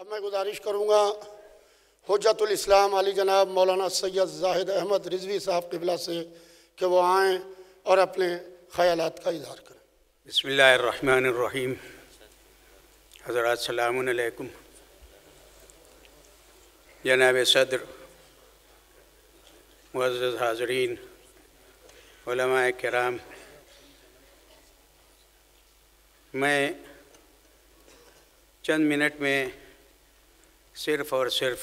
اب میں گزارش کروں گا حجت الاسلام علی جناب مولانا سید زاہد احمد رضوی صاحب قبلہ سے کہ وہ آئیں اور اپنے خیالات کا اظہار کریں۔ بسم اللہ الرحمن الرحیم۔ حضرات السلام علیکم۔ جناب صدر، معزز حاضرین، علماء کرام، میں چند منٹ میں صرف اور صرف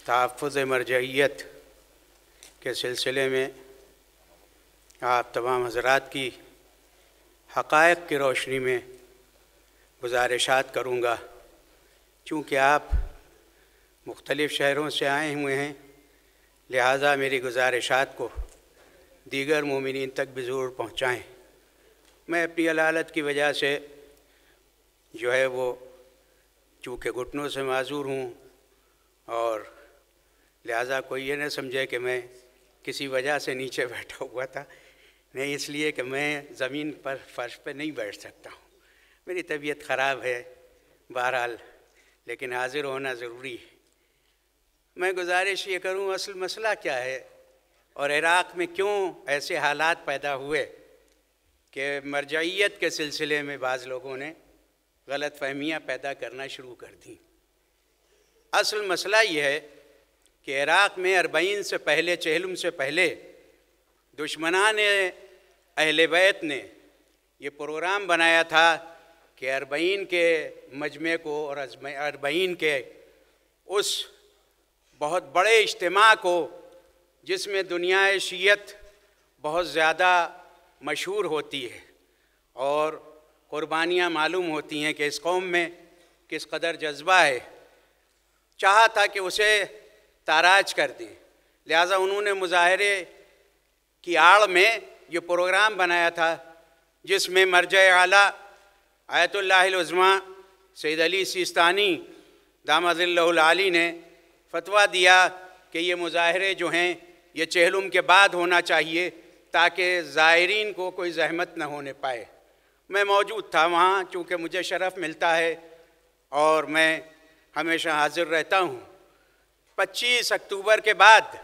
تحفظ مرجعیت کے سلسلے میں آپ تمام حضرات کی حقائق کی روشنی میں گزارشات کروں گا۔ چونکہ آپ مختلف شہروں سے آئے ہوئے ہیں، لہٰذا میری گزارشات کو دیگر مومنین تک بھی ضرور پہنچائیں۔ میں اپنی علالت کی وجہ سے جو ہے وہ چونکہ گھٹنوں سے معذور ہوں، اور لہٰذا کوئی یہ نہ سمجھے کہ میں کسی وجہ سے نیچے بیٹھا ہوا تھا، نہیں، اس لیے کہ میں زمین پر فرش پہ نہیں بیٹھ سکتا ہوں، میری طبیعت خراب ہے، بہرحال لیکن حاضر ہونا ضروری ہے۔ میں گزارش یہ کروں اصل مسئلہ کیا ہے اور عراق میں کیوں ایسے حالات پیدا ہوئے کہ مرجعیت کے سلسلے میں بعض لوگوں نے غلط فہمیاں پیدا کرنا شروع کر دیں۔ اصل مسئلہ یہ ہے کہ عراق میں 40 سے پہلے، چہلم سے پہلے دشمنان اہل بیت نے یہ پروگرام بنایا تھا کہ 40 کے مجمع کو اور 40 کے اس بہت بڑے اجتماع کو، جس میں دنیا شیعت بہت زیادہ مشہور ہوتی ہے اور قربانیاں معلوم ہوتی ہیں کہ اس قوم میں کس قدر جذبہ ہے، چاہا تھا کہ اسے تاراج کر دیں۔ لہٰذا انہوں نے مظاہرے کی آڑ میں یہ پروگرام بنایا تھا، جس میں مرجع اعلیٰ آیت اللہ العظمیٰ سید علی سیستانی دامت اللہ العالی نے فتویٰ دیا کہ یہ مظاہرے جو ہیں یہ چہلم کے بعد ہونا چاہیے تاکہ زائرین کو کوئی زحمت نہ ہونے پائے۔ میں موجود تھا وہاں، چونکہ مجھے شرف ملتا ہے اور میں ہمیشہ حاضر رہتا ہوں۔ 25 اکتوبر کے بعد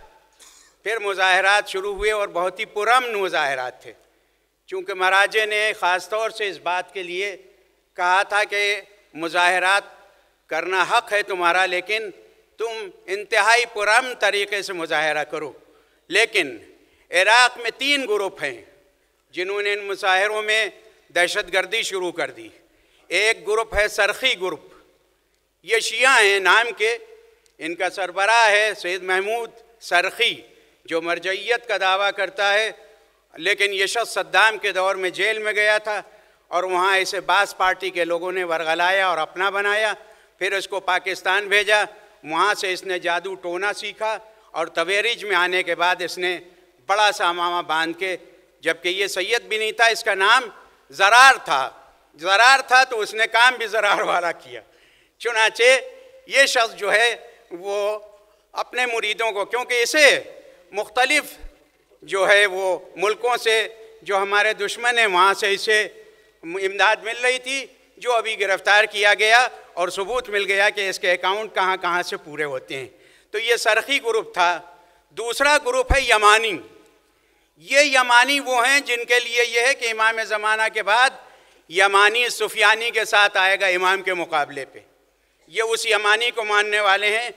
پھر مظاہرات شروع ہوئے اور بہت ہی پرامن مظاہرات تھے، چونکہ مراجع نے خاص طور سے اس بات کے لیے کہا تھا کہ مظاہرات کرنا حق ہے تمہارا، لیکن تم انتہائی پرامن طریقے سے مظاہرہ کرو۔ لیکن عراق میں 3 گروپ ہیں جنہوں نے ان مظاہروں میں دہشت گردی شروع کر دی۔ ایک گروپ ہے سرخی گروپ، یہ شیعہ ہیں نام کے، ان کا سربراہ ہے سید محمود سرخی، جو مرجعیت کا دعویٰ کرتا ہے، لیکن یہ شخص صدام کے دور میں جیل میں گیا تھا اور وہاں اسے باس پارٹی کے لوگوں نے ورغلایا اور اپنا بنایا، پھر اس کو پاکستان بھیجا، وہاں سے اس نے جادو ٹونا سیکھا اور تویریج میں آنے کے بعد اس نے بڑا سا امامہ باندھ کے، جبکہ یہ سید بھی نہیں تھا، اس کا نام زرار تھا تو اس نے کام بھی زرار والا کیا۔ چنانچہ یہ شخص جو ہے وہ اپنے مریدوں کو، کیونکہ اسے مختلف جو ہے وہ ملکوں سے جو ہمارے دشمن ہیں وہاں سے اسے امداد مل رہی تھی، جو ابھی گرفتار کیا گیا اور ثبوت مل گیا کہ اس کے اکاؤنٹ کہاں کہاں سے پورے ہوتے ہیں۔ تو یہ سرخی گروپ تھا۔ دوسرا گروپ ہے یمانی۔ یہ یمانی وہ ہیں جن کے لیے یہ ہے کہ امام زمانہ کے بعد یمانی سفیانی کے ساتھ آئے گا امام کے مقابلے پہ۔ یہ اس یمانی کو ماننے والے ہیں،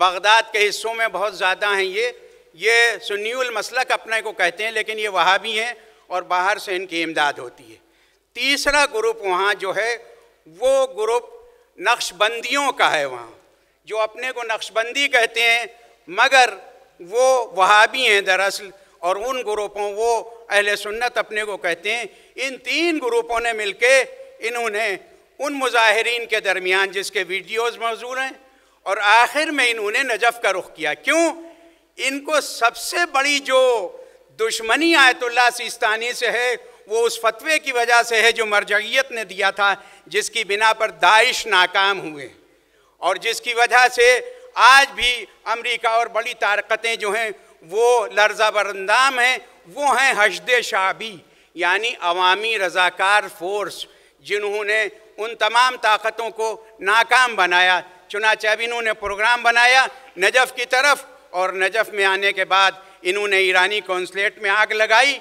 بغداد کے حصوں میں بہت زیادہ ہیں یہ سنی المسلک اپنے کو کہتے ہیں، لیکن یہ وہابی ہیں اور باہر سے ان کی امداد ہوتی ہے۔ تیسرا گروپ وہاں جو ہے وہ گروپ نقش بندیوں کا ہے، وہاں جو اپنے کو نقش بندی کہتے ہیں مگر وہ وہابی ہیں دراصل، اور ان گروپوں وہ اہل سنت اپنے کو کہتے ہیں۔ ان 3 گروپوں نے مل کے انہوں نے ان مظاہرین کے درمیان، جس کے ویڈیوز موجود ہیں، اور آخر میں انہوں نے نجف کا رخ کیا۔ کیوں؟ ان کو سب سے بڑی جو دشمنی آیت اللہ سیستانی سے ہے وہ اس فتوے کی وجہ سے ہے جو مرجعیت نے دیا تھا، جس کی بنا پر داعش ناکام ہوئے اور جس کی وجہ سے آج بھی امریکہ اور بڑی طاقتیں جو ہیں وہ لرزہ براندام ہیں، وہ ہیں حشد شعبی، یعنی عوامی رضاکار فورس، جنہوں نے ان تمام طاقتوں کو ناکام بنایا۔ چنانچہ اب انہوں نے پروگرام بنایا نجف کی طرف، اور نجف میں آنے کے بعد انہوں نے ایرانی قونصلیٹ میں آگ لگائی۔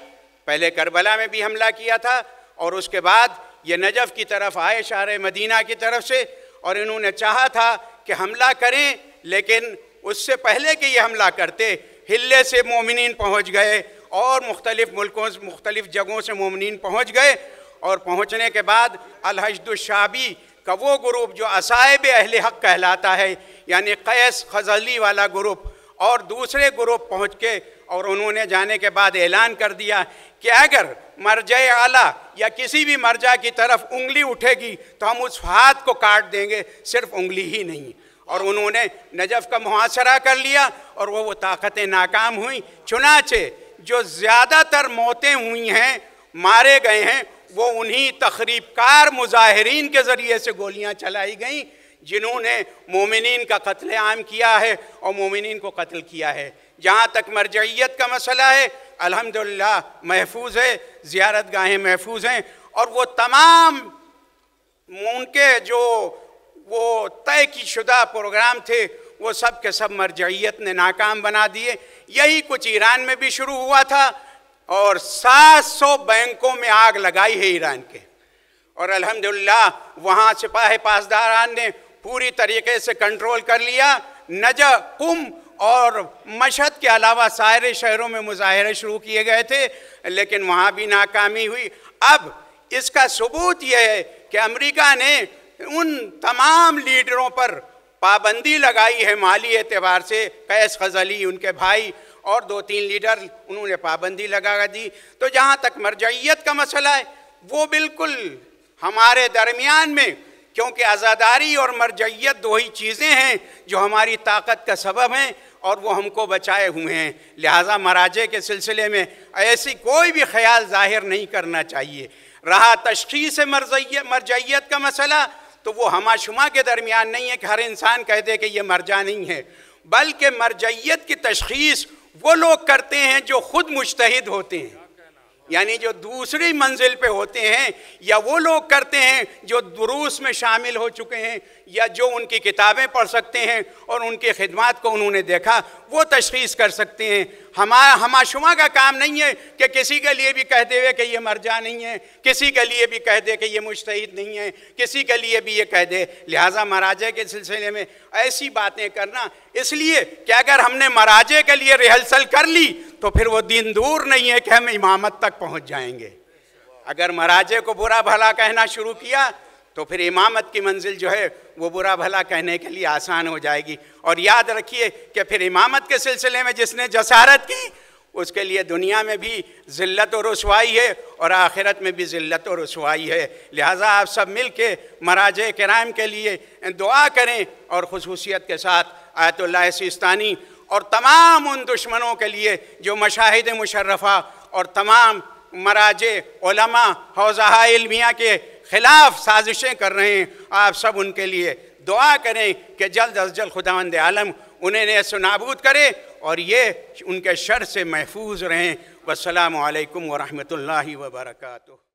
پہلے کربلا میں بھی حملہ کیا تھا، اور اس کے بعد یہ نجف کی طرف آئے شہر مدینہ کی طرف سے، اور انہوں نے چاہا تھا کہ حملہ کریں، لیکن اس سے پہلے کہ یہ حملہ کرتے حلے سے مومنین پہنچ گئے، اور مختلف ملکوں سے مختلف جگہوں سے مومنین پہنچ گئے، اور پہنچنے کے بعد الحشد الشعبی کا وہ گروپ جو اصحاب اہل حق کہلاتا ہے، یعنی قیس خزلی والا گروپ، اور دوسرے گروپ پہنچ کے، اور انہوں نے جانے کے بعد اعلان کر دیا کہ اگر مرجع اعلیٰ یا کسی بھی مرجع کی طرف انگلی اٹھے گی تو ہم اس ہاتھ کو کاٹ دیں گے، صرف انگلی ہی نہیں۔ اور انہوں نے نجف کا محاصرہ کر لیا، اور وہ طاقتیں ناکام ہوئیں۔ چنانچہ جو زیادہ تر موتیں ہوئی ہیں، مارے گئے ہیں، وہ انہی تخریب کار مظاہرین کے ذریعے سے گولیاں چلائی گئیں جنہوں نے مومنین کا قتل عام کیا ہے اور مومنین کو قتل کیا ہے۔ جہاں تک مرجعیت کا مسئلہ ہے، الحمدللہ محفوظ ہے، زیارت گاہیں محفوظ ہیں، اور وہ تمام ان کے جو وہ طے کی شدہ پروگرام تھے وہ سب کے سب مرجعیت نے ناکام بنا دیے۔ یہی کچھ ایران میں بھی شروع ہوا تھا، اور 700 بینکوں میں آگ لگائی ہے ایران کے، اور الحمدللہ وہاں سپاہ پاسداران نے پوری طریقے سے کنٹرول کر لیا۔ نجف، قم اور مشہد کے علاوہ سارے شہروں میں مظاہرے شروع کیے گئے تھے، لیکن وہاں بھی ناکامی ہوئی۔ اب اس کا ثبوت یہ ہے کہ امریکہ نے ان تمام لیڈروں پر پابندی لگائی ہے مالی اعتبار سے، قیس خزلی، ان کے بھائی اور 2-3 لیڈر، انہوں نے پابندی لگا دی۔ تو جہاں تک مرجعیت کا مسئلہ ہے، وہ بالکل ہمارے درمیان میں، کیونکہ عزاداری اور مرجعیت دو ہی چیزیں ہیں جو ہماری طاقت کا سبب ہیں، اور وہ ہم کو بچائے ہوئے ہیں۔ لہٰذا مراجع کے سلسلے میں ایسی کوئی بھی خیال ظاہر نہیں کرنا چاہیے۔ رہا تشخیص مرجعیت کا مسئلہ، تو وہ ہما شما کے درمیان نہیں ہے کہ ہر انسان کہہ دے کہ یہ مرجع نہیں ہے، بلکہ مرجعیت کی تشخیص وہ لوگ کرتے ہیں جو خود مجتہد ہوتے ہیں، یعنی جو دوسری منزل پہ ہوتے ہیں، یا وہ لوگ کرتے ہیں جو دروس میں شامل ہو چکے ہیں، یا جو ان کی کتابیں پڑھ سکتے ہیں اور ان کی خدمات کو انہوں نے دیکھا، وہ تشخیص کر سکتے ہیں۔ ہما شما کا کام نہیں ہے کہ کسی کے لیے بھی کہہ دے کہ یہ مرجع نہیں ہے، کسی کے لیے بھی کہہ دے کہ یہ مجتہد نہیں ہے، کسی کے لیے بھی یہ کہہ دے۔ لہٰذا مراجع کے سلسلے میں ایسی باتیں کرنا، اس لیے کہ اگر ہم نے مراجع کے لیے ریہرسل کر لی تو پھر وہ دن دور نہیں ہے کہ ہم امامت تک پہنچ جائیں گے۔ اگر مراجع کو برا بھلا کہنا شروع کیا تو پھر امامت کی منزل جو ہے وہ برا بھلا کہنے کے لیے آسان ہو جائے گی۔ اور یاد رکھیے کہ پھر امامت کے سلسلے میں جس نے جسارت کی، اس کے لیے دنیا میں بھی ذلت و رسوائی ہے اور آخرت میں بھی ذلت و رسوائی ہے۔ لہٰذا آپ سب مل کے مراجع کرام کے لیے دعا کریں، اور خصوصیت کے ساتھ آیت اللہ سیستانی اور تمام ان دشمنوں کے لیے جو مشاہد مشرفہ اور تمام مراجع، علماء، حوزہ علمیہ کے خلاف سازشیں کر رہے ہیں، آپ سب ان کے لیے دعا کریں کہ جلد از جلد خداوند عالم انہیں نیست و نابود کرے اور یہ ان کے شر سے محفوظ رہیں۔ والسلام علیکم ورحمۃ اللہ وبرکاتہ۔